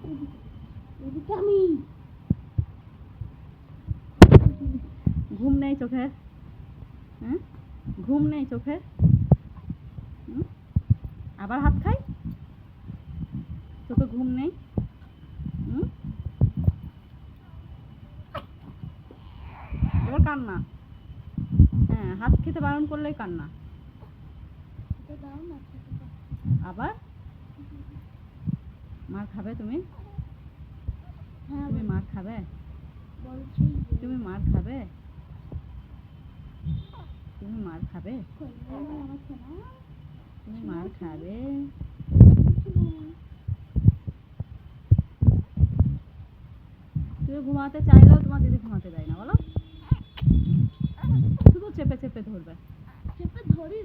এদিকে আমি ঘুম নেই চোখে? হ্যাঁ, ঘুম নেই চোখে? আবার হাত খাই? চোখে ঘুম নেই? এবার কান্না। হ্যাঁ, হাত খেতে বারণ করলেই কান্না। আবার মার খাবে তুমি? তুমি মার খাবে? তুমি মার খাবে? তুমি মার খাবে? তুমি মার খাবে? তুমি ঘুমাতে চাইলেও তোমার দিদি ঘুমাতে দেয় না, বলো? শুধু চেপে চেপে ধরবে। চেপে ধরি